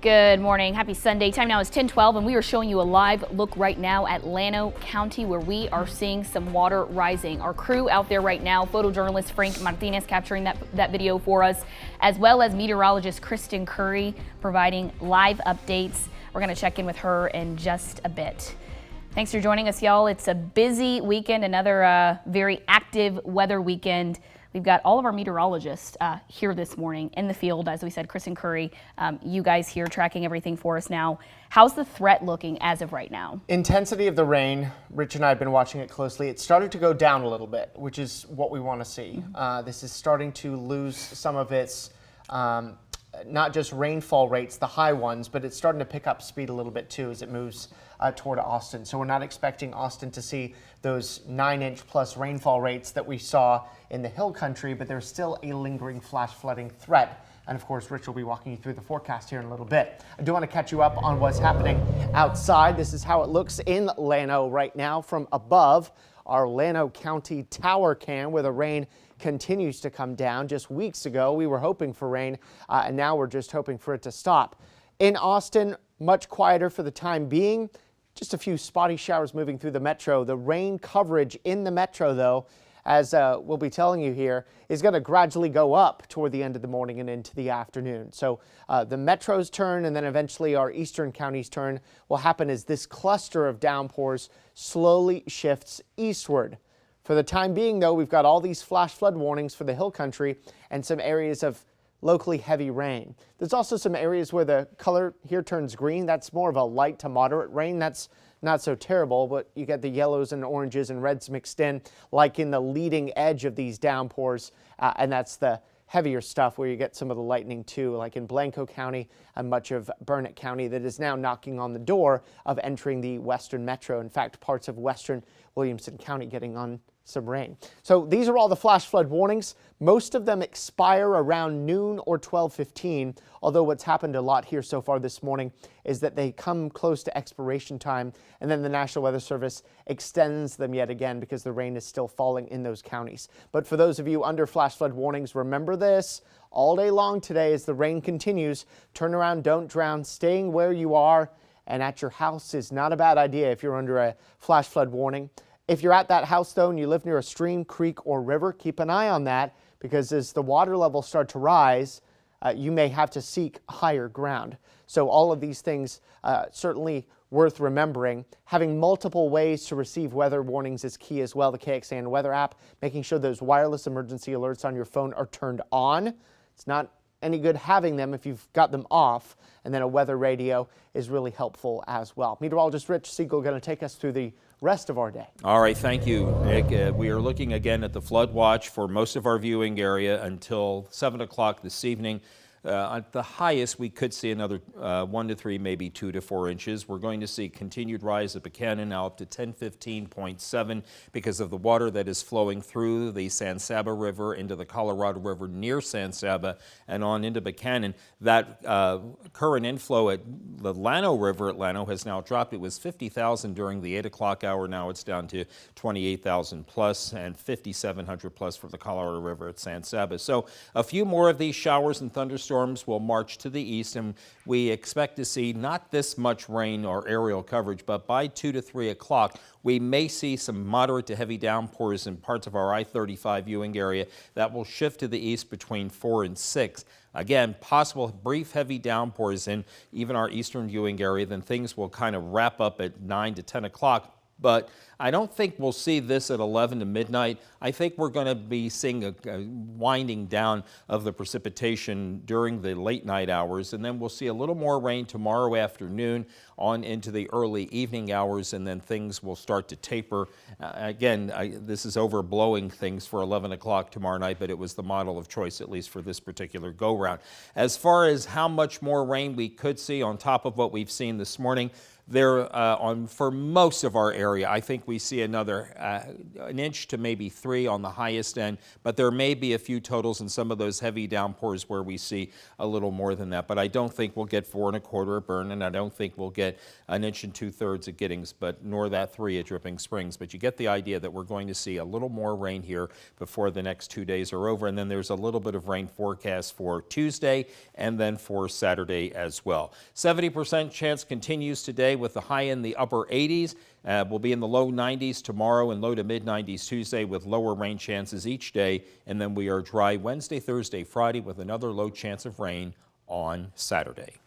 Good morning. Happy Sunday. Time now is 10:12, and we are showing you a live look right now at Llano County, where we are seeing some water rising. Our crew out there right now, photojournalist Frank Martinez capturing that video for us, as well as meteorologist Kristen Curry providing live updates. We're going to check in with her in just a bit. Thanks for joining us, y'all. It's a busy weekend, another very active weather weekend. We've got all of our meteorologists here this morning in the field. As we said, Kristen Curry, you guys here tracking everything for us now. How's the threat looking as of right now? Intensity of the rain, Rich and I have been watching it closely. It started to go down a little bit, which is what we want to see. This is starting to lose some of its not just rainfall rates, the high ones, but it's starting to pick up speed a little bit too as it moves toward Austin. So we're not expecting Austin to see those 9-inch plus rainfall rates that we saw in the hill country, but there's still a lingering flash flooding threat. And of course, Rich will be walking you through the forecast here in a little bit. I do want to catch you up on what's happening outside. This is how it looks in Llano right now from above our Llano County tower cam, where the rain continues to come down. Just weeks ago, we were hoping for rain, and now we're just hoping for it to stop. In Austin, much quieter for the time being. Just a few spotty showers moving through the metro. The rain coverage in the metro, though, as we'll be telling you here, is going to gradually go up toward the end of the morning and into the afternoon. So the metro's turn and then eventually our eastern county's turn will happen as this cluster of downpours slowly shifts eastward. For the time being, though, we've got all these flash flood warnings for the hill country and some areas of locally heavy rain. There's also some areas where the color here turns green. That's more of a light to moderate rain. That's not so terrible, but you get the yellows and oranges and reds mixed in, like in the leading edge of these downpours, and that's the heavier stuff where you get some of the lightning too, like in Blanco County and much of Burnett County that is now knocking on the door of entering the western metro. In fact, parts of western Williamson County getting on some rain. So these are all the flash flood warnings. Most of them expire around noon or 12:15, although what's happened a lot here so far this morning is that they come close to expiration time, and then the National Weather Service extends them yet again because the rain is still falling in those counties. But for those of you under flash flood warnings, remember this all day long today as the rain continues. Turn around, don't drown, staying where you are and at your house is not a bad idea if you're under a flash flood warning. If you're at that house, though, and you live near a stream, creek, or river, keep an eye on that, because as the water levels start to rise, you may have to seek higher ground. So all of these things certainly worth remembering. Having multiple ways to receive weather warnings is key as well. The KXAN weather app, making sure those wireless emergency alerts on your phone are turned on. It's not any good having them if you've got them off. And then a weather radio is really helpful as well. Meteorologist Rich Siegel going to take us through the rest of our day. All right, thank you, Nick. We are looking again at the flood watch for most of our viewing area until 7 o'clock this evening. At the highest, we could see another 1 to 3, maybe 2 to 4 inches. We're going to see continued rise at Buchanan, now up to 1015.7 because of the water that is flowing through the San Saba River into the Colorado River near San Saba and on into Buchanan. That current inflow at the Llano River at Llano has now dropped. It was 50,000 during the 8 o'clock hour. Now it's down to 28,000 plus and 5,700 plus for the Colorado River at San Saba. So a few more of these showers and thunderstorms will march to the east, and we expect to see not this much rain or aerial coverage, but by 2 to 3 o'clock, we may see some moderate to heavy downpours in parts of our I-35 viewing area that will shift to the east between 4 and 6. Again, possible brief heavy downpours in even our eastern viewing area, then things will kind of wrap up at 9 to 10 o'clock. But I don't think we'll see this at 11 to midnight. I think we're going to be seeing a winding down of the precipitation during the late night hours, and then we'll see a little more rain tomorrow afternoon on into the early evening hours, and then things will start to taper. Again, this is overblowing things for 11 o'clock tomorrow night, but it was the model of choice, at least for this particular go-round. As far as how much more rain we could see on top of what we've seen this morning, There, for most of our area, I think we see another an inch to maybe 3 on the highest end, but there may be a few totals in some of those heavy downpours where we see a little more than that. But I don't think we'll get 4 1/4 at Vernon. I don't think we'll get an inch and 2/3 at Giddings, but nor that 3 at Dripping Springs. But you get the idea that we're going to see a little more rain here before the next 2 days are over. And then there's a little bit of rain forecast for Tuesday and then for Saturday as well. 70% chance continues today with the high in the upper 80s. We'll be in the low 90s tomorrow and low to mid 90s Tuesday with lower rain chances each day. And then we are dry Wednesday, Thursday, Friday with another low chance of rain on Saturday.